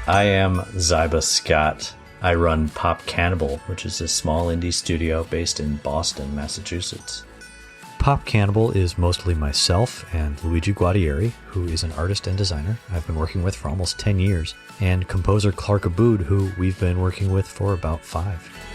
I am Ziba Scott. I run Pop Cannibal, which is a small indie studio based in Boston, Massachusetts. Pop Cannibal is mostly myself and Luigi Guadieri, who is an artist and designer I've been working with for almost 10 years, and composer Clark Abood, who we've been working with for about 5.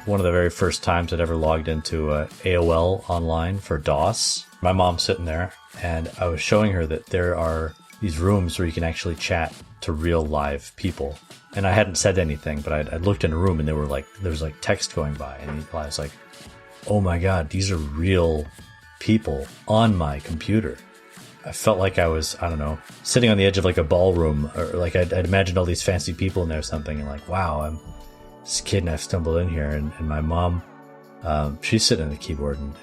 One of the very first times I'd ever logged into AOL online for DOS. My mom's sitting there, and I was showing her that there are these rooms where you can actually chat to real live people. And I hadn't said anything, but I'd looked in a room and there was like text going by, and I was like, oh my God, these are real people on my computer. I felt like I was, I don't know, sitting on the edge of like a ballroom, or like I'd imagined all these fancy people in there or something, and like, wow, I'm this kid and I've stumbled in here, and my mom, she's sitting at the keyboard, and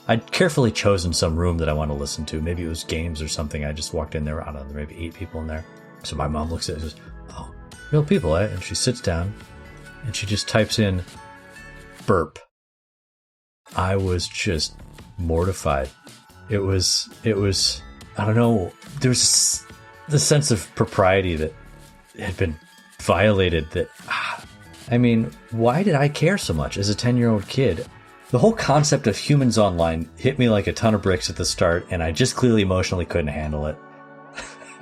I'd carefully chosen some room that I want to listen to. Maybe it was games or something. I just walked in there, I don't know, there may be 8 people in there. So my mom looks at it and says, oh, real people, eh? And she sits down and she just types in burp. I was just mortified. It was, I don't know, there was the sense of propriety that had been violated that, I mean, why did I care so much as a 10-year-old kid? The whole concept of humans online hit me like a ton of bricks at the start, and I just clearly emotionally couldn't handle it.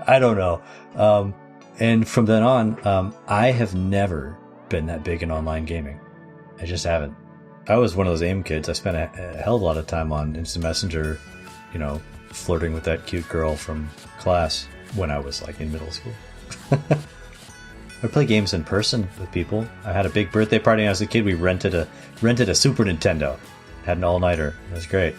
I don't know. And from then on, I have never been that big in online gaming. I just haven't. I was one of those AIM kids. I spent a hell of a lot of time on Instant Messenger, you know, flirting with that cute girl from class when I was like in middle school. I play games in person with people. I had a big birthday party when I was a kid. We rented a Super Nintendo. Had an all-nighter. It was great.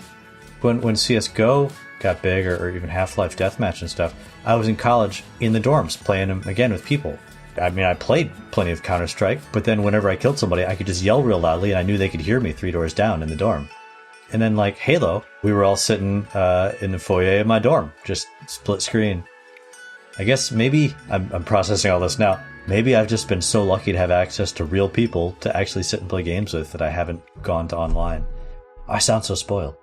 When CSGO got big, or even Half-Life Deathmatch and stuff, I was in college in the dorms playing them again with people. I mean, I played plenty of Counter-Strike, but then whenever I killed somebody, I could just yell real loudly, and I knew they could hear me 3 doors down in the dorm. And then, like Halo, we were all sitting in the foyer of my dorm, just split screen. I guess maybe I'm processing all this now. Maybe I've just been so lucky to have access to real people to actually sit and play games with that I haven't gone to online. I sound so spoiled.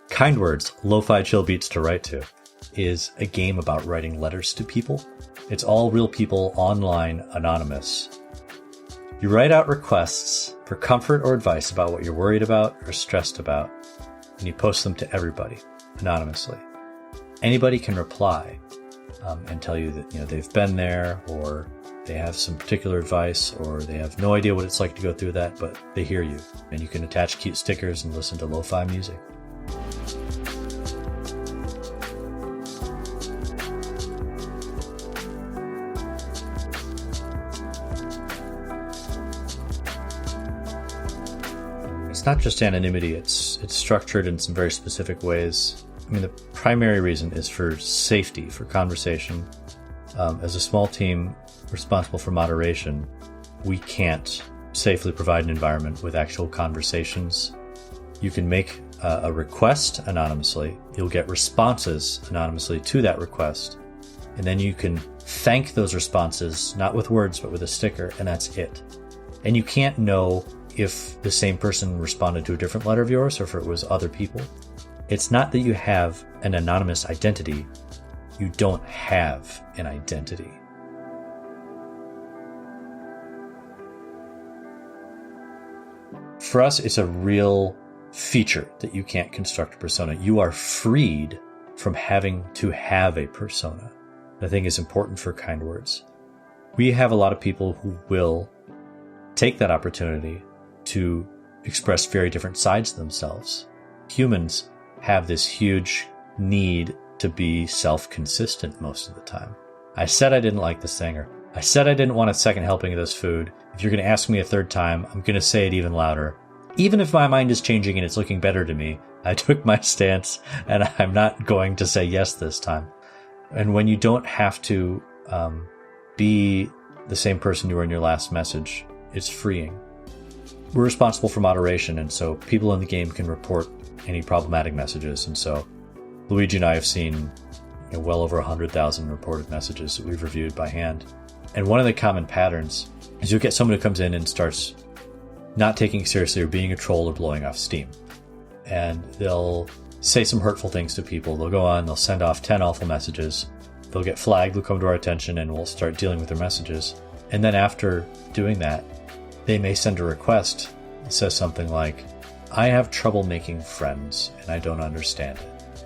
Kind Words, Lo-Fi Chill Beats to Write To is a game about writing letters to people. It's all real people online, anonymous. You write out requests for comfort or advice about what you're worried about or stressed about, and you post them to everybody anonymously. Anybody can reply and tell you that, you know, they've been there, or they have some particular advice, or they have no idea what it's like to go through that, but they hear you. And you can attach cute stickers and listen to lo-fi music. It's not just anonymity, it's structured in some very specific ways. I mean, the primary reason is for safety, for conversation. As a small team responsible for moderation, we can't safely provide an environment with actual conversations. You can make a request anonymously. You'll get responses anonymously to that request. And then you can thank those responses, not with words, but with a sticker, and that's it. And you can't know if the same person responded to a different letter of yours or if it was other people. It's not that you have an anonymous identity. You don't have an identity. For us, it's a real feature that you can't construct a persona. You are freed from having to have a persona. I think is important for Kind Words. We have a lot of people who will take that opportunity to express very different sides of themselves. Humans have this huge need to be self-consistent most of the time. I said I didn't like this thing, or I said I didn't want a second helping of this food. If you're going to ask me a third time, I'm going to say it even louder. Even if my mind is changing and it's looking better to me, I took my stance and I'm not going to say yes this time. And when you don't have to be the same person you were in your last message, it's freeing. We're responsible for moderation, and so people in the game can report any problematic messages. And so Luigi and I have seen well over 100,000 reported messages that we've reviewed by hand. And one of the common patterns is you'll get someone who comes in and starts not taking it seriously or being a troll or blowing off steam. And they'll say some hurtful things to people. They'll go on, they'll send off 10 awful messages. They'll get flagged, they'll come to our attention, and we'll start dealing with their messages. And then after doing that, they may send a request that says something like, I have trouble making friends and I don't understand it.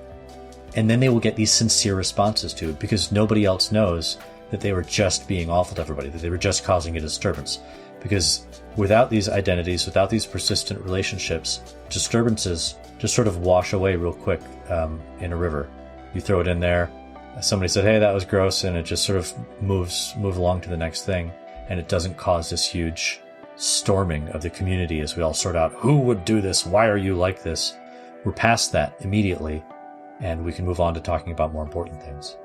And then they will get these sincere responses to it because nobody else knows that they were just being awful to everybody, that they were just causing a disturbance. Because without these identities, without these persistent relationships, disturbances just sort of wash away real quick in a river. You throw it in there, somebody said, hey, that was gross, and it just sort of moves along to the next thing, and it doesn't cause this huge storming of the community as we all sort out, who would do this? Why are you like this? We're past that immediately, and we can move on to talking about more important things.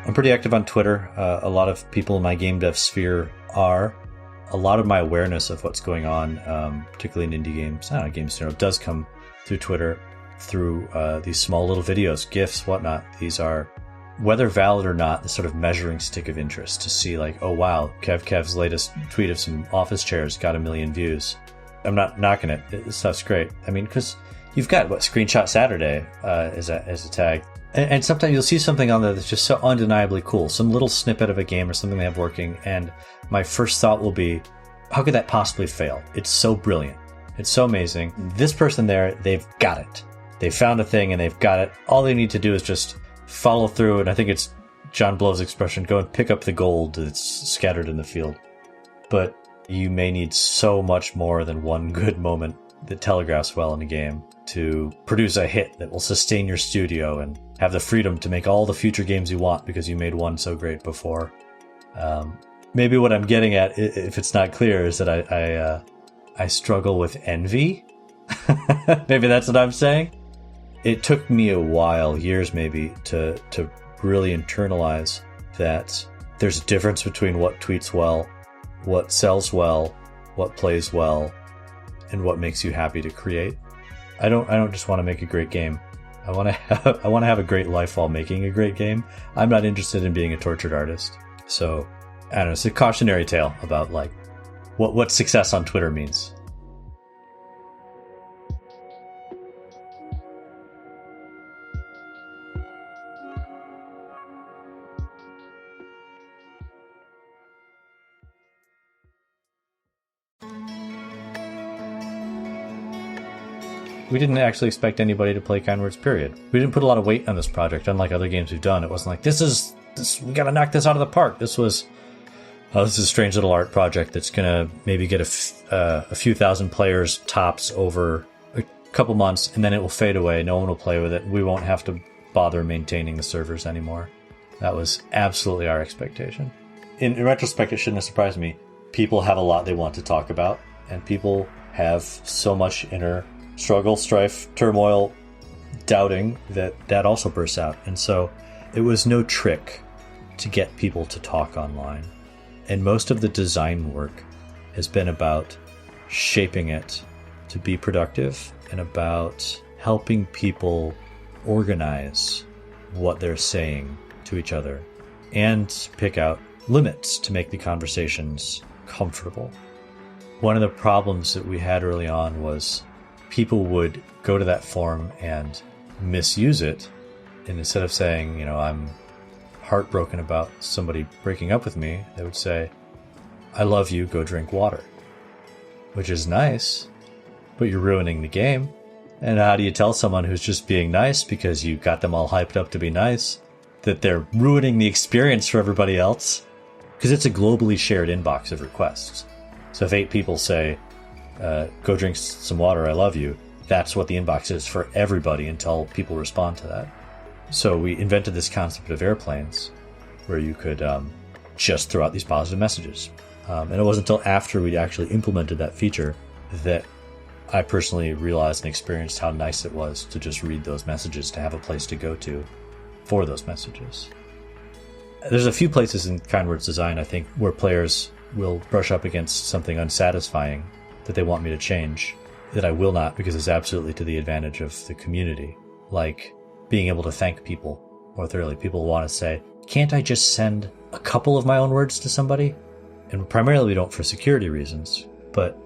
I'm pretty active on Twitter. A lot of people in my game dev sphere are. A lot of my awareness of what's going on, particularly in indie games, games in general, does come through Twitter, through these small little videos, GIFs, whatnot. These are, whether valid or not, the sort of measuring stick of interest to see like, oh wow, KevKev's latest tweet of some office chairs got 1 million views. I'm not knocking it. This stuff's great. I mean, because you've got, Screenshot Saturday as a tag. And sometimes you'll see something on there that's just so undeniably cool. Some little snippet of a game or something they have working. And my first thought will be, how could that possibly fail? It's so brilliant. It's so amazing. This person there, they've got it. They found a thing and they've got it. All they need to do is just follow through. And I think it's John Blow's expression, go and pick up the gold that's scattered in the field. But you may need so much more than one good moment that telegraphs well in a game to produce a hit that will sustain your studio and have the freedom to make all the future games you want because you made one so great before. Maybe what I'm getting at, if it's not clear, is that I struggle with envy. Maybe that's what I'm saying. It took me a while, years maybe, to really internalize that there's a difference between what tweets well, what sells well, what plays well, and what makes you happy to create. I don't just want to make a great game. I want to have a great life while making a great game. I'm not interested in being a tortured artist. So, I don't know, it's a cautionary tale about like what success on Twitter means. We didn't actually expect anybody to play Kind Words, period. We didn't put a lot of weight on this project, unlike other games we've done. It wasn't like, this, we gotta knock this out of the park. This was, this is a strange little art project that's gonna maybe get a few thousand players tops over a couple months, and then it will fade away. No one will play with it. We won't have to bother maintaining the servers anymore. That was absolutely our expectation. In retrospect, it shouldn't have surprised me. People have a lot they want to talk about, and people have so much inner struggle, strife, turmoil, doubting that also bursts out. And so it was no trick to get people to talk online. And most of the design work has been about shaping it to be productive and about helping people organize what they're saying to each other and pick out limits to make the conversations comfortable. One of the problems that we had early on was people would go to that forum and misuse it. And instead of saying, I'm heartbroken about somebody breaking up with me, they would say, I love you, go drink water. Which is nice, but you're ruining the game. And how do you tell someone who's just being nice because you got them all hyped up to be nice that they're ruining the experience for everybody else? Because it's a globally shared inbox of requests. So if 8 people say, go drink some water, I love you, that's what the inbox is for everybody until people respond to that. So we invented this concept of airplanes where you could just throw out these positive messages. And it wasn't until after we'd actually implemented that feature that I personally realized and experienced how nice it was to just read those messages, to have a place to go to for those messages. There's a few places in Kind Words Design, I think, where players will brush up against something unsatisfying that they want me to change, that I will not, because it's absolutely to the advantage of the community. Like being able to thank people more thoroughly. People want to say, can't I just send a couple of my own words to somebody? And primarily we don't for security reasons, but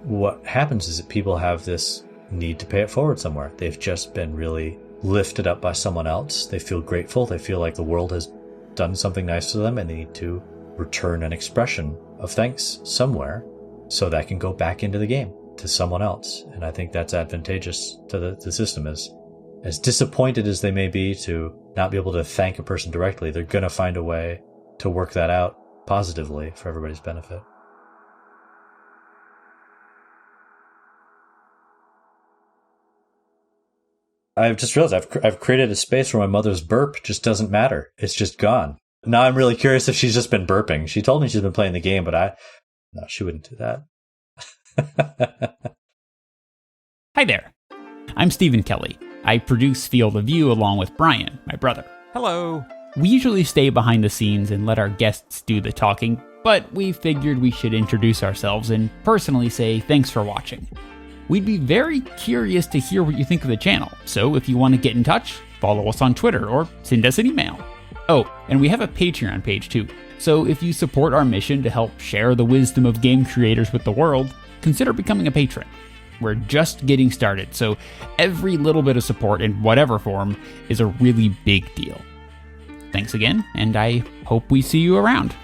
what happens is that people have this need to pay it forward somewhere. They've just been really lifted up by someone else. They feel grateful. They feel like the world has done something nice to them, and they need to return an expression of thanks somewhere so that can go back into the game to someone else. And I think that's advantageous to the system. As disappointed as they may be to not be able to thank a person directly, they're going to find a way to work that out positively for everybody's benefit. I've just realized I've created a space where my mother's burp just doesn't matter. It's just gone. Now I'm really curious if she's just been burping. She told me she's been playing the game, but no, she wouldn't do that. Hi there. I'm Stephen Kelly. I produce Field of View along with Brian, my brother. Hello. We usually stay behind the scenes and let our guests do the talking, but we figured we should introduce ourselves and personally say thanks for watching. We'd be very curious to hear what you think of the channel, so if you want to get in touch, follow us on Twitter or send us an email. Oh, and we have a Patreon page too, so if you support our mission to help share the wisdom of game creators with the world, consider becoming a patron. We're just getting started, so every little bit of support in whatever form is a really big deal. Thanks again, and I hope we see you around.